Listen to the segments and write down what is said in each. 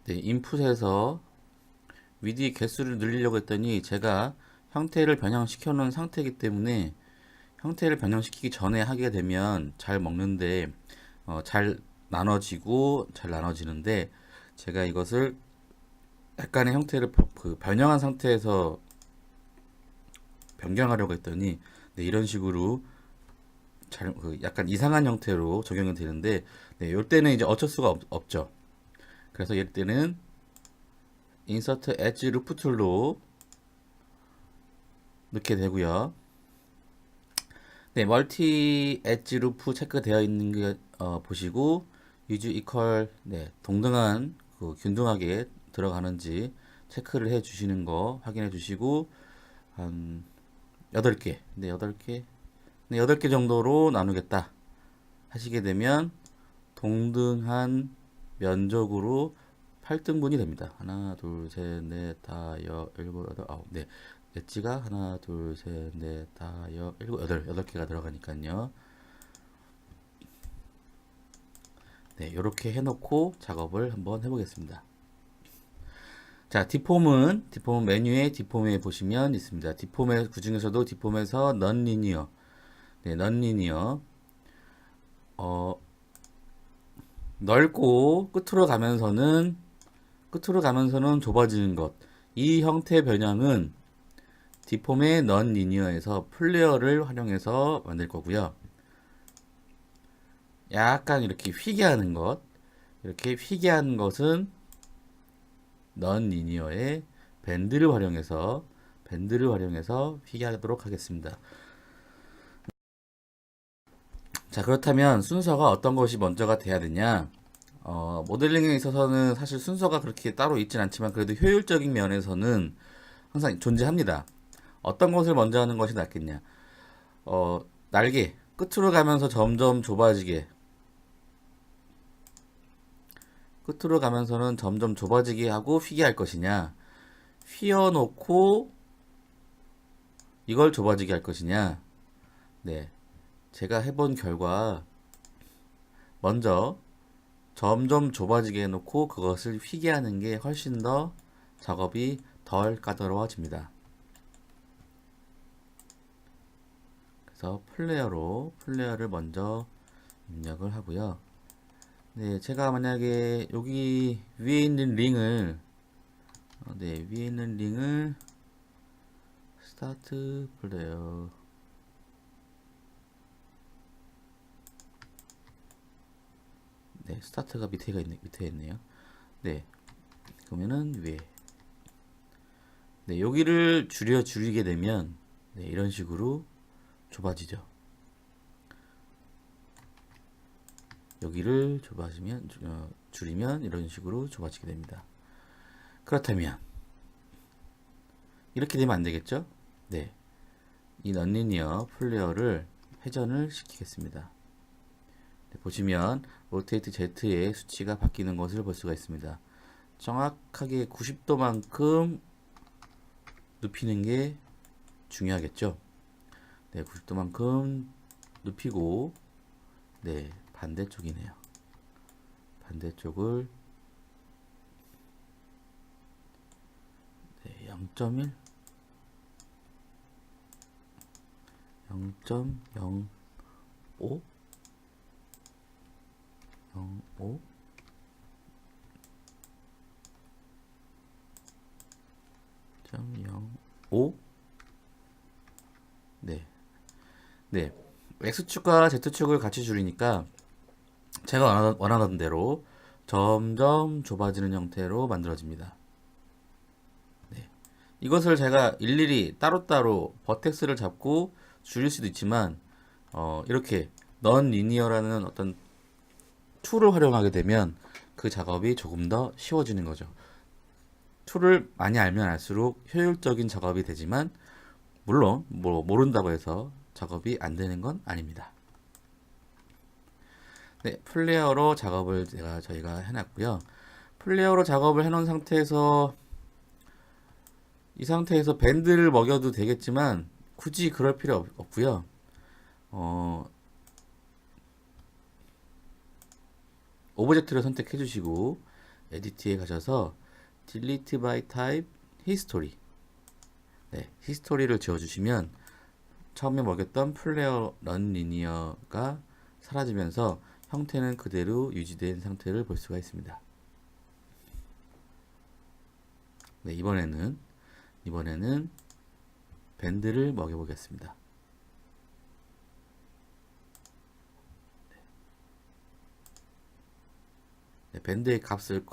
네, 인풋에서 위드 개수를 늘리려고 했더니 제가 형태를 변형시켜 놓은 상태이기 때문에 형태를 변형시키기 전에 하게 되면 잘 먹는데 잘 나눠지고 잘 나눠지는데 제가 이것을 약간의 형태를 변형한 상태에서 변경하려고 했더니 네, 이런 식으로 약간 이상한 형태로 적용이 되는데 네, 이때는 이제 어쩔 수가 없죠. 그래서 이럴 때는 인서트 엣지 루프 툴로 넣게 되고요. 네, 멀티 엣지 루프 체크되어 있는 게 보시고 유즈 이퀄 네, 동등한 균등하게 들어가는지 체크를 해 주시는 거 확인해 주시고 한 8개. 네, 8개. 네, 8개 정도로 나누겠다 하시게 되면 동등한 면적으로 8등분이 됩니다. 하나, 둘, 셋, 넷, 다, 일곱, 여덟, 아홉. 네. 엣지가 하나, 둘, 셋, 넷, 다, 일곱, 여덟 개가 들어가니까요. 네, 이렇게 해놓고 작업을 한번 해보겠습니다. 자, 디폼은 메뉴에 디폼에 보시면 있습니다. 디폼에, 그 중에서도 디폼에서 넌 리니어. 네, 넌 리니어. 어, 넓고 끝으로 가면서는 좁아지는 것. 이 형태 변형은 디폼의 넌 리니어에서 플레어를 활용해서 만들 거고요. 약간 이렇게 휘게 하는 것. 이렇게 휘게 하는 것은 넌 리니어의 밴드를 활용해서 휘게 하도록 하겠습니다. 자, 그렇다면 순서가 어떤 것이 먼저가 돼야 되냐? 모델링에 있어서는 사실 순서가 그렇게 따로 있진 않지만 그래도 효율적인 면에서는 항상 존재합니다. 어떤 것을 먼저 하는 것이 낫겠냐? 날개 끝으로 가면서 점점 좁아지게 끝으로 가면서는 점점 좁아지게 하고 휘게 할 것이냐? 휘어놓고 이걸 좁아지게 할 것이냐? 네, 제가 해본 결과 먼저 점점 좁아지게 해놓고 그것을 휘게 하는 게 훨씬 더 작업이 덜 까다로워집니다. 그래서 플레이어를 먼저 입력을 하고요. 네, 제가 만약에 여기 위에 있는 링을 스타트 플레이어 네, 스타트가 밑에 있네요. 네, 그러면은 위에 네, 여기를 줄이게 되면 네, 이런 식으로 좁아지죠. 여기를 줄이면 이런 식으로 좁아지게 됩니다. 그렇다면 이렇게 되면 안 되겠죠? 네, 이 넌리니어 플레이어를 회전을 시키겠습니다. 네, 보시면 로테이트 Z의 수치가 바뀌는 것을 볼 수가 있습니다. 정확하게 90도만큼 눕히는 게 중요하겠죠. 네, 90도만큼 눕히고 네, 반대쪽이네요. 반대쪽을 네, 0.1 0.05 0.5 0.05 네. 네. X축과 Z축을 같이 줄이니까 제가 원하던 대로 점점 좁아지는 형태로 만들어집니다. 네. 이것을 제가 일일이 따로따로 버텍스를 잡고 줄일 수도 있지만 이렇게 넌 리니어라는 어떤 툴을 활용하게 되면 그 작업이 조금 더 쉬워지는 거죠. 툴을 많이 알면 알수록 효율적인 작업이 되지만 물론 뭐 모른다고 해서 작업이 안 되는 건 아닙니다. 네, 플레이어로 작업을 저희가 해놨고요. 플레이어로 작업을 해놓은 상태에서 이 상태에서 밴드를 먹여도 되겠지만 굳이 그럴 필요 없고요. 오브젝트를 선택해 주시고 에디트에 가셔서 delete by type history. 네, 히스토리를 지워주시면 처음에 먹였던 플레어 런 리니어가 사라지면서 형태는 그대로 유지된 상태를 볼 수가 있습니다. 네, 이번에는 밴드를 먹여보겠습니다. 네, 밴드의 값을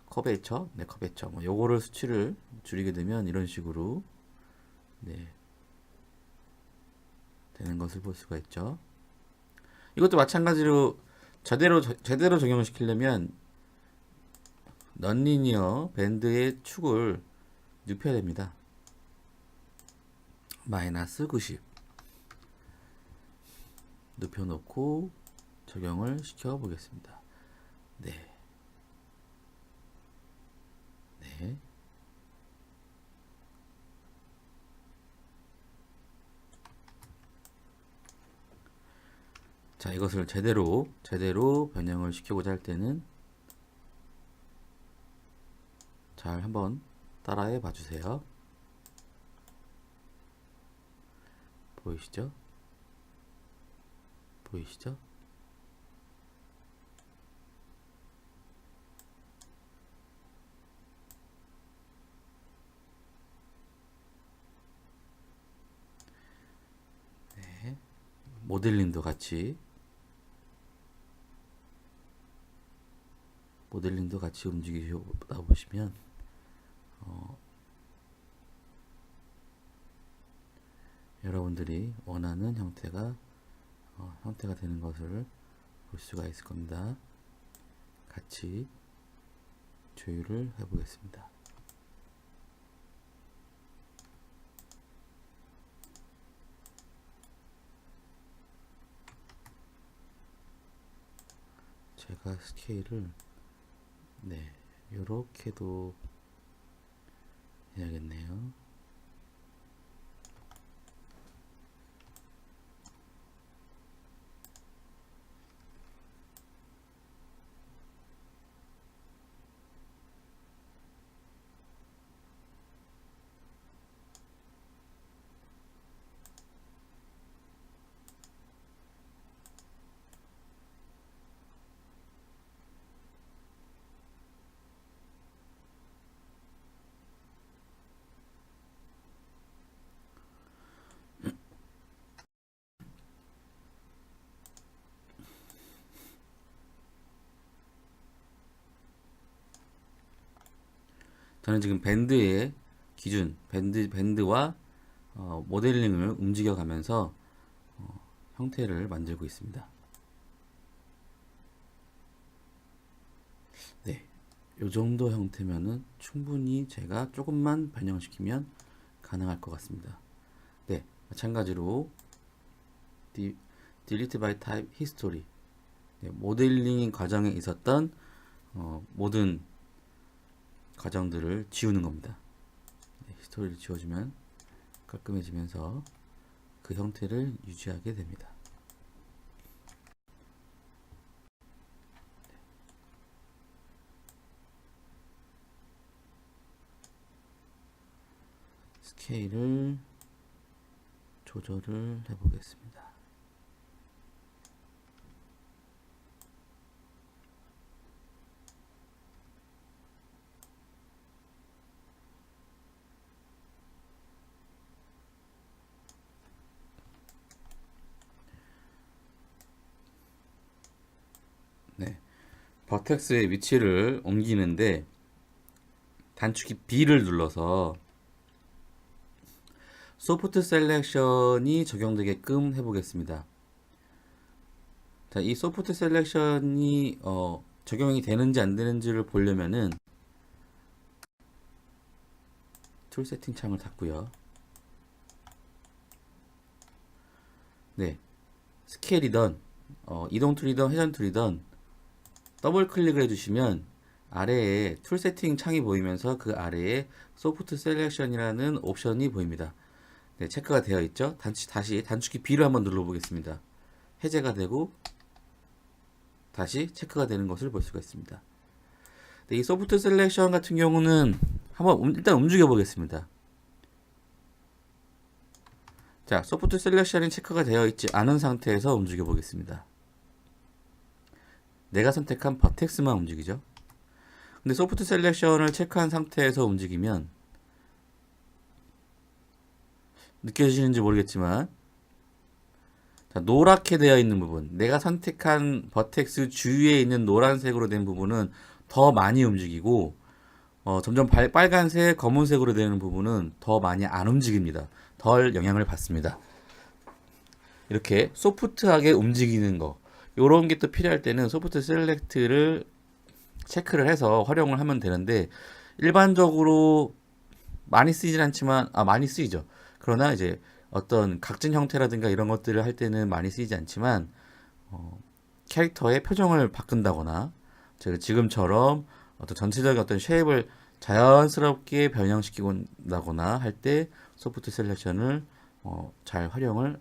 커베이처, 네, 커베이처, 요거를 수치를 줄이게 되면 이런 식으로 네, 되는 것을 볼 수가 있죠. 이것도 마찬가지로 제대로 적용을 시키려면 넌리니어 밴드의 축을 눕혀야 됩니다. 마이너스 90 눕혀놓고 적용을 시켜 보겠습니다. 네. 네. 자, 이것을 제대로 변형을 시키고자 할 때는 잘 한번 따라해 봐 주세요. 보이시죠? 보이시죠? 네. 모델링도 같이 움직이다 보시면 여러분들이 원하는 형태가 되는 것을 볼 수가 있을 겁니다. 같이 조율을 해 보겠습니다. 제가 스케일을 네, 요렇게도 해야겠네요. 저는 지금 밴드의 기준, 밴드와 모델링을 움직여 가면서 형태를 만들고 있습니다. 네, 요 정도 형태면은 충분히 제가 조금만 변형시키면 가능할 것 같습니다. 네, 마찬가지로 delete by type history, 네, 모델링 과정에 있었던 모든 과정들을 지우는 겁니다. 네, 히스토리를 지워주면 깔끔해지면서 그 형태를 유지하게 됩니다. 스케일을 조절을 해 보겠습니다. 네, 버텍스의 위치를 옮기는데 단축키 B를 눌러서 소프트 셀렉션이 적용되게끔 해보겠습니다. 자, 이 소프트 셀렉션이 적용이 되는지 안 되는지를 보려면은 툴 세팅 창을 닫고요. 네, 스케일이던 이동 툴이던 회전 툴이던 더블 클릭을 해주시면 아래에 툴 세팅 창이 보이면서 그 아래에 소프트 셀렉션이라는 옵션이 보입니다. 네, 체크가 되어 있죠. 다시 단축키 B를 한번 눌러 보겠습니다. 해제가 되고 다시 체크가 되는 것을 볼 수가 있습니다. 이 소프트 셀렉션 같은 경우는 한번 일단 움직여 보겠습니다. 자, 소프트 셀렉션이 체크가 되어 있지 않은 상태에서 움직여 보겠습니다. 내가 선택한 버텍스만 움직이죠. 근데 소프트 셀렉션을 체크한 상태에서 움직이면 느껴지시는지 모르겠지만, 자, 노랗게 되어 있는 부분, 내가 선택한 버텍스 주위에 있는 노란색으로 된 부분은 더 많이 움직이고, 점점 빨간색, 검은색으로 되는 부분은 더 많이 안 움직입니다. 덜 영향을 받습니다. 이렇게 소프트하게 움직이는 거, 요런 게 또 필요할 때는 소프트 셀렉트를 체크를 해서 활용을 하면 되는데, 일반적으로 많이 쓰이진 않지만, 많이 쓰이죠. 그러나 이제 어떤 각진 형태라든가 이런 것들을 할 때는 많이 쓰이지 않지만, 캐릭터의 표정을 바꾼다거나, 제가 지금처럼 어떤 전체적인 어떤 쉐입을 자연스럽게 변형시키곤다거나 할 때 소프트 셀렉션을 잘 활용을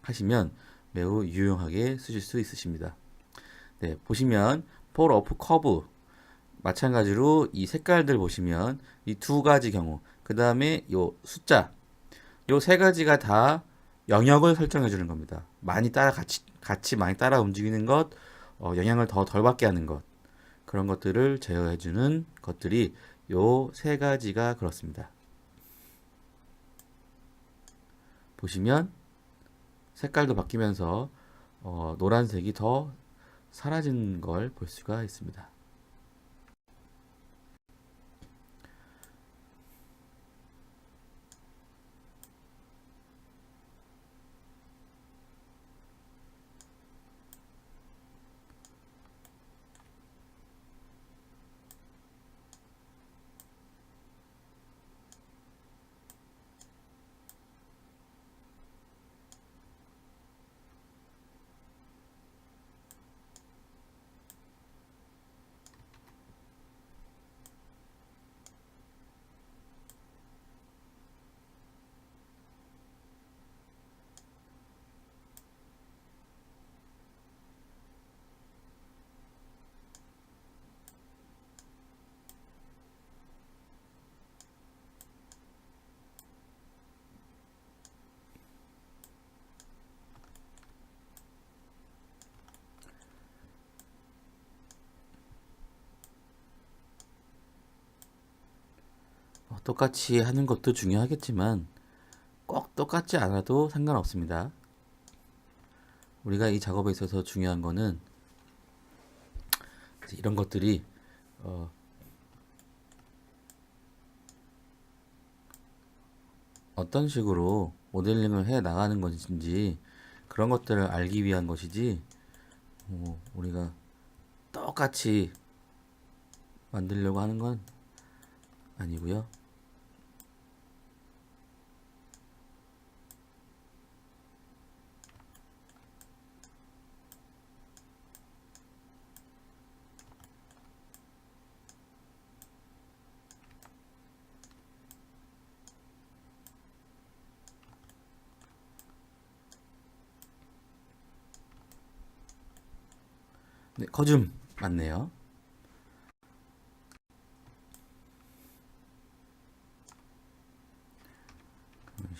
하시면 매우 유용하게 쓰실 수 있으십니다. 네, 보시면 폴 오프 커브 마찬가지로 이 색깔들 보시면 이 두 가지 경우, 그 다음에 요 숫자, 요 세 가지가 다 영역을 설정해 주는 겁니다. 많이 따라 같이 많이 따라 움직이는 것, 영향을 더 덜 받게 하는 것, 그런 것들을 제어해 주는 것들이 요 세 가지가 그렇습니다. 보시면 색깔도 바뀌면서 노란색이 더 사라진 걸 볼 수가 있습니다. 똑같이 하는 것도 중요하겠지만 꼭 똑같지 않아도 상관없습니다. 우리가 이 작업에 있어서 중요한 거는 이런 것들이 어떤 식으로 모델링을 해 나가는 것인지 그런 것들을 알기 위한 것이지, 우리가 똑같이 만들려고 하는 건 아니고요. 네, 거좀 맞네요.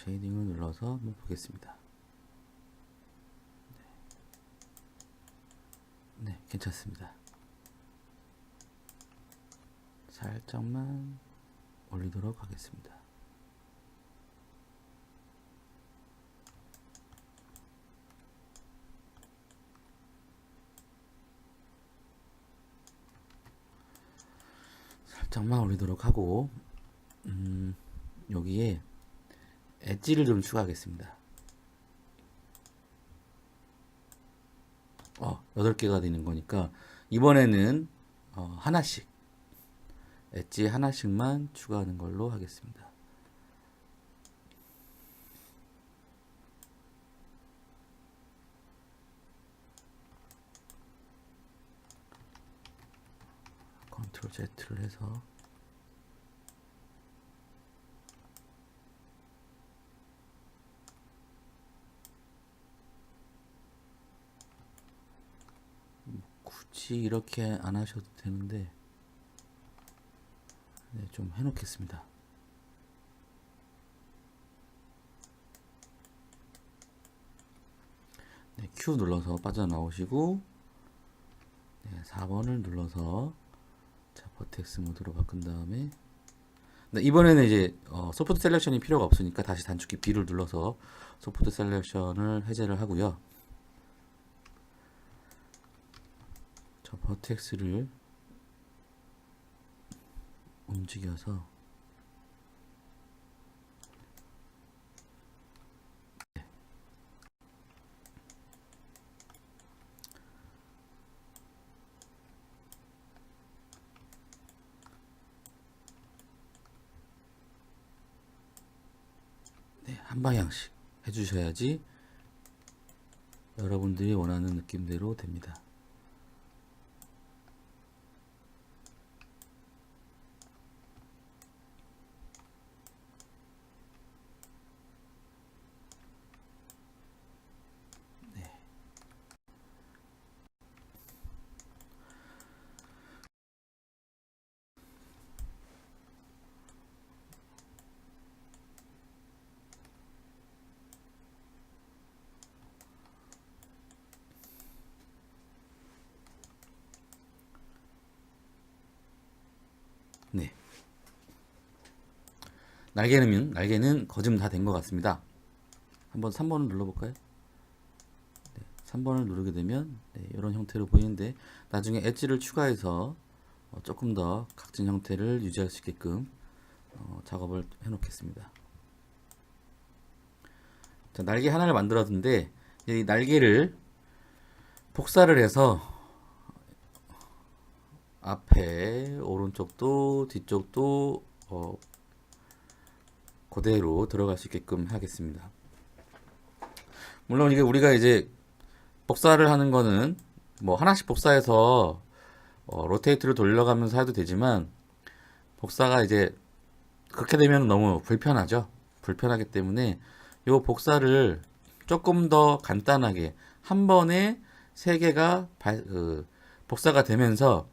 쉐이딩을 눌러서 한번 보겠습니다. 네, 괜찮습니다. 살짝만 올리도록 하겠습니다. 살짝만 올리도록 하고, 여기에 엣지를 좀 추가하겠습니다. 8개가 되는 거니까 이번에는 하나씩, 엣지 하나씩만 추가하는 걸로 하겠습니다. 컨트롤 Z를 해서 굳이 이렇게 안 하셔도 되는데, 네, 좀 해놓겠습니다. 네, Q 눌러서 빠져나오시고, 네, 4번을 눌러서 자, 버텍스 모드로 바꾼 다음에, 네, 이번에는 이제 소프트 셀렉션이 필요가 없으니까 다시 단축키 B를 눌러서 소프트 셀렉션을 해제를 하고요. 저 버텍스를 움직여서 네, 한 방향씩 해주셔야지 여러분들이 원하는 느낌대로 됩니다. 네, 날개는 거좀 다 된 것 같습니다. 한번 3번을 눌러볼까요? 3번을 누르게 되면 네, 이런 형태로 보이는데 나중에 엣지를 추가해서 조금 더 각진 형태를 유지할 수 있게끔 작업을 해 놓겠습니다. 자, 날개 하나를 만들었는데 이 날개를 복사를 해서 앞에 오른쪽도 뒤쪽도 그대로 들어갈 수 있게끔 하겠습니다. 물론 이게 우리가 이제 복사를 하는 거는 뭐 하나씩 복사해서 로테이트를 돌려가면서 해도 되지만 복사가 이제 그렇게 되면 너무 불편하죠. 불편하기 때문에 요 복사를 조금 더 간단하게 한 번에 세 개가 복사가 되면서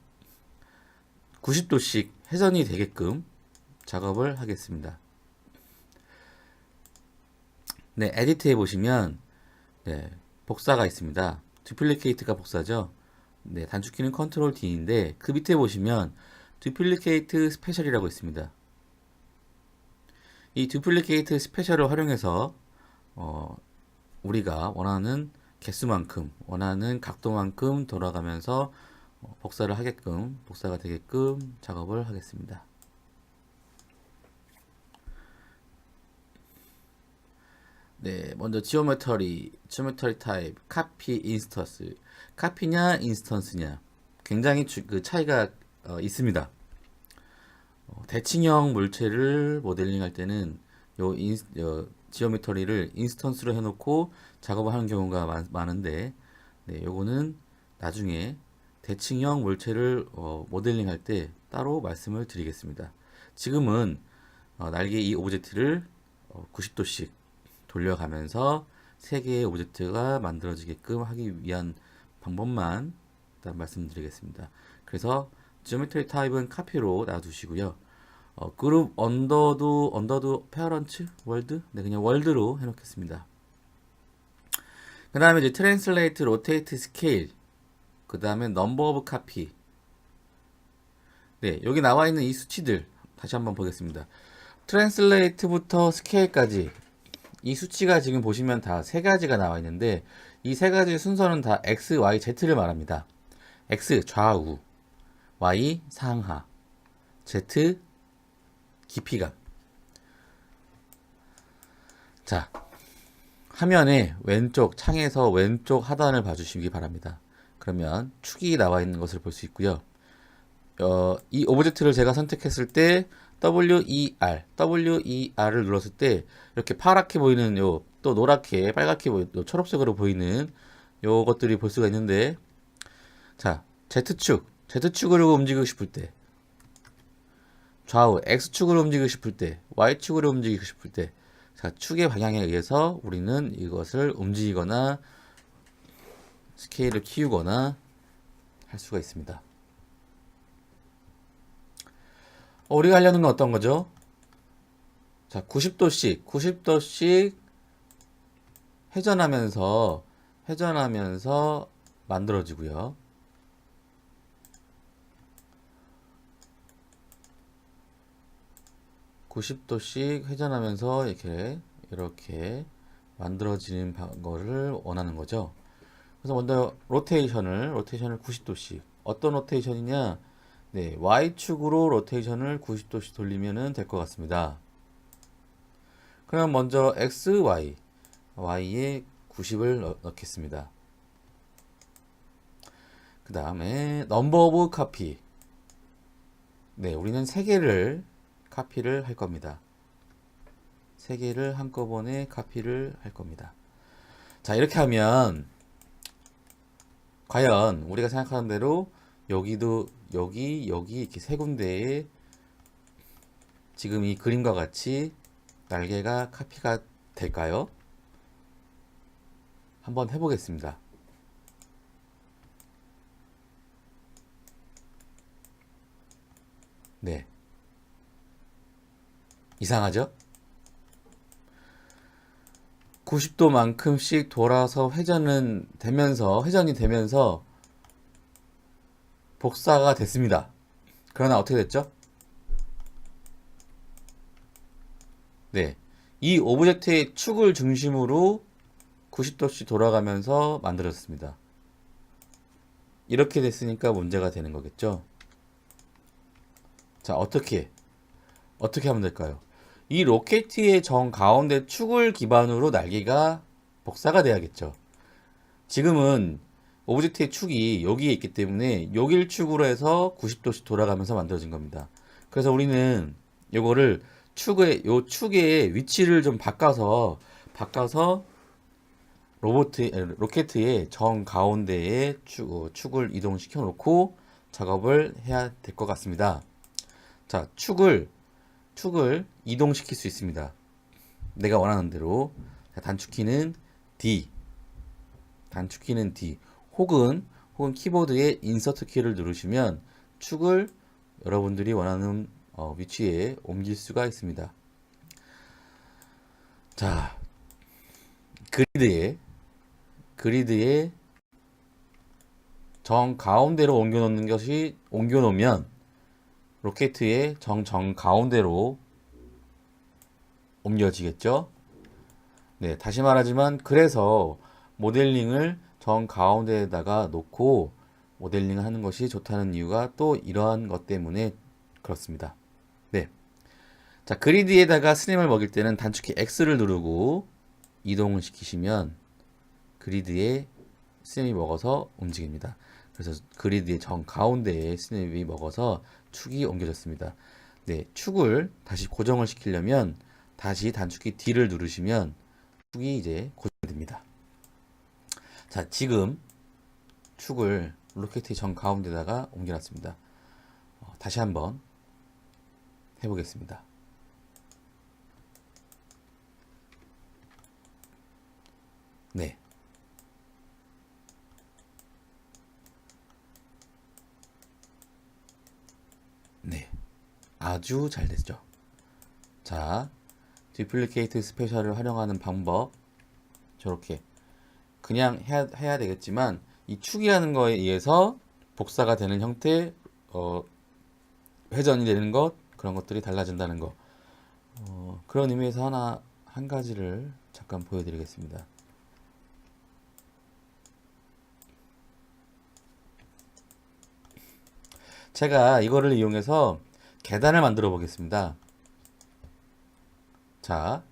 90도씩 회전이 되게끔 작업을 하겠습니다. 네, 에디트에 보시면 네, 복사가 있습니다. 듀플리케이트가 복사죠. 네, 단축키는 컨트롤 D인데 그 밑에 보시면 듀플리케이트 스페셜이라고 있습니다. 이 듀플리케이트 스페셜을 활용해서 우리가 원하는 개수만큼 원하는 각도만큼 돌아가면서 복사가 되게끔 작업을 하겠습니다. 네, 먼저 지오메터리 타입, 카피, 인스턴스. 카피냐, 인스턴스냐. 굉장히 그 차이가 있습니다. 대칭형 물체를 모델링 할 때는 지오메터리를 인스턴스로 해놓고 작업을 하는 경우가 많은데, 네, 요거는 나중에 대칭형 물체를 모델링 할 때 따로 말씀을 드리겠습니다. 지금은 날개 이 오브젝트를 90도씩 돌려가면서 세 개의 오브젝트가 만들어지게끔 하기 위한 방법만 일단 말씀드리겠습니다. 그래서 지오메트리 타입은 카피로 놔두시고요. 그룹 언더도 페어런츠 월드, 네, 그냥 월드로 해놓겠습니다. 그 다음에 이제 트랜슬레이트, 로테이트, 스케일, 그 다음에 넘버 오브 카피. 네, 여기 나와 있는 이 수치들 다시 한번 보겠습니다. 트랜슬레이트부터 스케일까지 이 수치가 지금 보시면 다 세 가지가 나와 있는데 이 세 가지 순서는 다 X, Y, Z를 말합니다. X 좌우, Y 상하, Z 깊이감. 자, 화면에 왼쪽 창에서 왼쪽 하단을 봐주시기 바랍니다. 그러면 축이 나와 있는 것을 볼 수 있고요. 이 오브젝트를 제가 선택했을 때 WER을 눌렀을 때 이렇게 파랗게 보이는 또 노랗게 빨갛게 보이는 초록색으로 보이는 요것들이 볼 수가 있는데 자 Z축으로 움직이고 싶을 때 좌우 X축으로 움직이고 싶을 때 Y축으로 움직이고 싶을 때 자, 축의 방향에 의해서 우리는 이것을 움직이거나 스케일을 키우거나 할 수가 있습니다. 우리가 하려는 건 어떤 거죠? 자, 90도씩 회전하면서 만들어지고요. 90도씩 회전하면서 이렇게 만들어지는 거를 원하는 거죠. 그래서 먼저 로테이션을 90도씩 어떤 로테이션이냐? 네, Y축으로 로테이션을 90도씩 돌리면 될 것 같습니다. 그럼 먼저 Y에 90을 넣겠습니다. 그 다음에 넘버 오브 카피. 네, 우리는 3개를 카피를 할 겁니다. 3개를 한꺼번에 카피를 할 겁니다. 자, 이렇게 하면 과연 우리가 생각하는 대로 여기도 여기 이렇게 3군데에 지금 이 그림과 같이 날개가 카피가 될까요? 한번 해보겠습니다. 네. 이상하죠? 90도만큼씩 돌아서 회전이 되면서 복사가 됐습니다. 그러나 어떻게 됐죠? 네. 이 오브젝트의 축을 중심으로 90도씩 돌아가면서 만들어졌습니다. 이렇게 됐으니까 문제가 되는 거겠죠? 자, 어떻게 하면 될까요? 이 로켓의 정 가운데 축을 기반으로 날개가 복사가 돼야겠죠. 지금은 오브젝트의 축이 여기에 있기 때문에 여길 축으로 해서 90도씩 돌아가면서 만들어진 겁니다. 그래서 우리는 요거를 축의 위치를 좀 바꿔서 로켓의 정 가운데에 축을 이동시켜 놓고 작업을 해야 될 것 같습니다. 자, 축을 이동시킬 수 있습니다. 내가 원하는 대로. 단축키는 D 혹은 키보드의 인서트 키를 누르시면 축을 여러분들이 원하는 위치에 옮길 수가 있습니다. 자, 그리드에 정 가운데로 옮겨놓으면 로켓의 정 가운데로 옮겨지겠죠? 네, 다시 말하지만 그래서 모델링을 정 가운데에다가 놓고 모델링을 하는 것이 좋다는 이유가 또 이러한 것 때문에 그렇습니다. 네. 자, 그리드에다가 스냅을 먹일 때는 단축키 X를 누르고 이동을 시키시면 그리드에 스냅이 먹어서 움직입니다. 그래서 그리드의 정 가운데에 스냅이 먹어서 축이 옮겨졌습니다. 네, 축을 다시 고정을 시키려면 다시 단축키 D를 누르시면 축이 이제 고정이 됩니다. 자, 지금 축을 로켓의 정 가운데다가 옮겨놨습니다. 다시 한번 해보겠습니다. 네. 네. 아주 잘 됐죠. 자, 디플리케이트 스페셜을 활용하는 방법. 저렇게 그냥 해야 되겠지만 이 축이라는 거에 의해서 복사가 되는 형태, 회전이 되는 것, 그런 것들이 달라진다는 거. 그런 의미에서 한 가지를 잠깐 보여드리겠습니다. 제가 이거를 이용해서 계단을 만들어 보겠습니다. 자,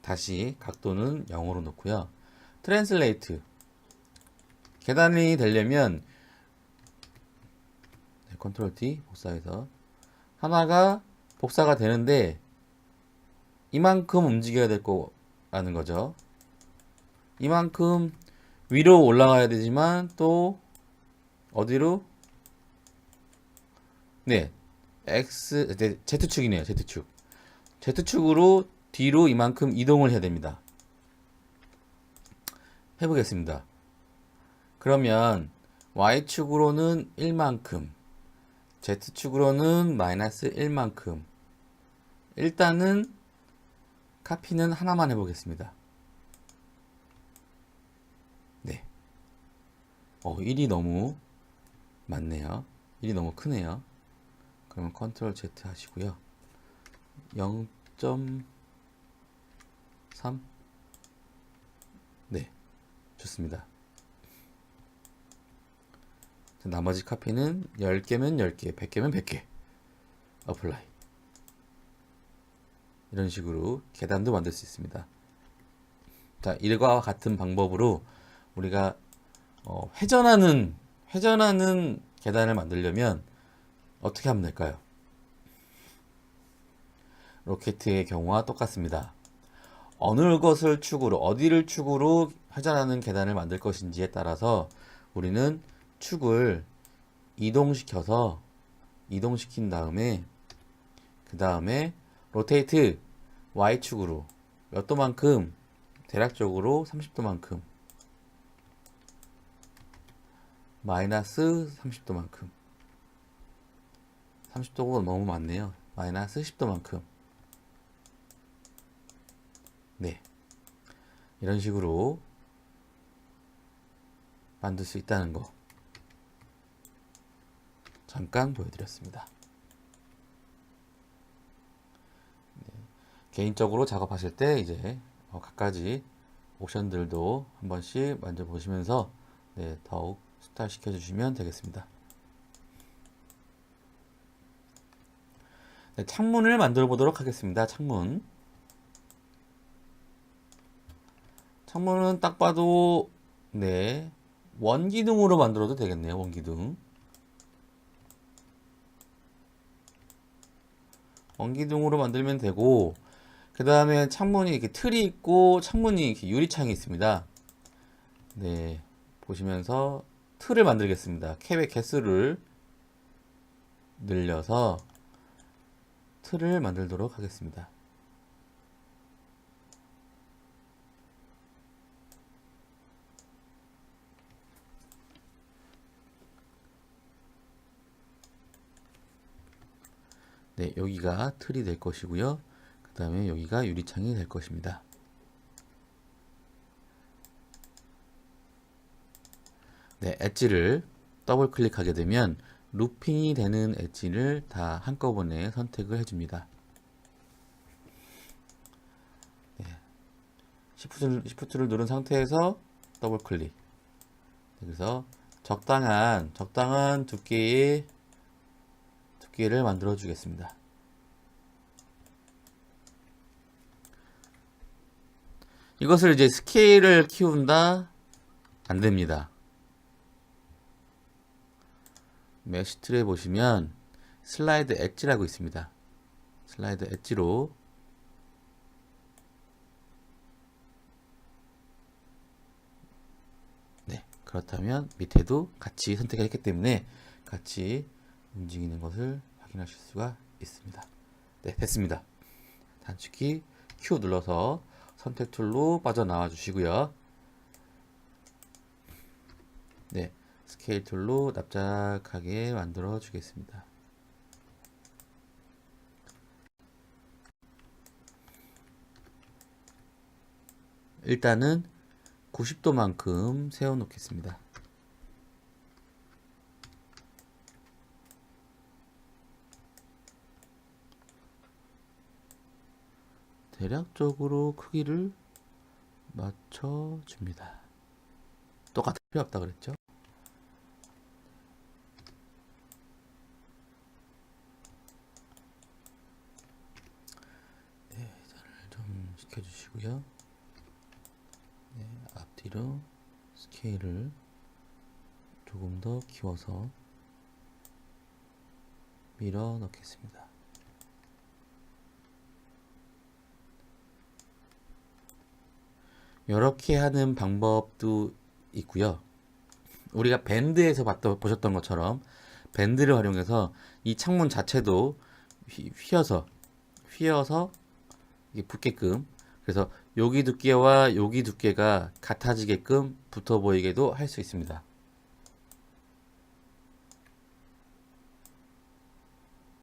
다시 각도는 0으로 놓고요. 트랜슬레이트. 계단이 되려면 컨트롤 T 복사해서 하나가 복사가 되는데 이만큼 움직여야 될 거라는 거죠. 이만큼 위로 올라가야 되지만 또 어디로? 네, Z축이네요. Z축. Z축으로 뒤로 이만큼 이동을 해야 됩니다. 해보겠습니다. 그러면 Y축으로는 1만큼, Z축으로는 마이너스 1만큼. 일단은 카피는 하나만 해보겠습니다. 네. 1이 너무 많네요. 1이 너무 크네요. 그러면 컨트롤 Z 하시고요. 0.3. 네. 좋습니다. 나머지 카피는 10개면 10개, 100개면 100개. 어플라이. 이런 식으로 계단도 만들 수 있습니다. 자, 이와 같은 방법으로 우리가 회전하는 계단을 만들려면 어떻게 하면 될까요? 로켓의 경우와 똑같습니다. 어디를 축으로 회전하는 계단을 만들 것인지에 따라서 우리는 축을 이동시킨 다음에 그 다음에 로테이트 Y축으로 몇 도만큼, 대략적으로 30도만큼, 마이너스 30도만큼, 30도가 너무 많네요. 마이너스 10도만큼. 네, 이런 식으로 만들 수 있다는 거 잠깐 보여드렸습니다. 개인적으로 작업하실 때 이제 갖가지 옵션들도 한 번씩 만져보시면서 더욱 숙달시켜 주시면 되겠습니다. 창문을 만들어 보도록 하겠습니다. 창문은 딱 봐도 원기둥으로 만들어도 되겠네요. 원기둥으로 만들면 되고, 그 다음에 창문이 이렇게 틀이 있고 창문이 이렇게 유리창이 있습니다. 네, 보시면서 틀을 만들겠습니다. 캡의 개수를 늘려서 틀을 만들도록 하겠습니다. 네, 여기가 틀이 될 것이고요. 그 다음에 여기가 유리창이 될 것입니다. 네, 엣지를 더블 클릭하게 되면 루핑이 되는 엣지를 다 한꺼번에 선택을 해줍니다. 네, Shift를 누른 상태에서 더블 클릭. 그래서 적당한 두께를 만들어 주겠습니다. 이것을 이제 스케일을 키운다? 안 됩니다. 메쉬 툴에 보시면 슬라이드 엣지라고 있습니다. 슬라이드 엣지로 그렇다면 밑에도 같이 선택을 했기 때문에 같이 움직이는 것을 확인하실 수가 있습니다. 네, 됐습니다. 단축키 Q 눌러서 선택 툴로 빠져나와 주시고요. 네, 스케일 툴로 납작하게 만들어 주겠습니다. 일단은 90도만큼 세워 놓겠습니다. 대략적으로 크기를 맞춰 줍니다. 똑같을 필요 없다 그랬죠? 네, 회전을 좀 시켜주시고요. 네, 앞뒤로 스케일을 조금 더 키워서 밀어 넣겠습니다. 이렇게 하는 방법도 있고요. 우리가 밴드에서 보셨던 것처럼 밴드를 활용해서 이 창문 자체도 휘어서 이게 붙게끔, 그래서 여기 두께와 여기 두께가 같아지게끔 붙어 보이게도 할 수 있습니다.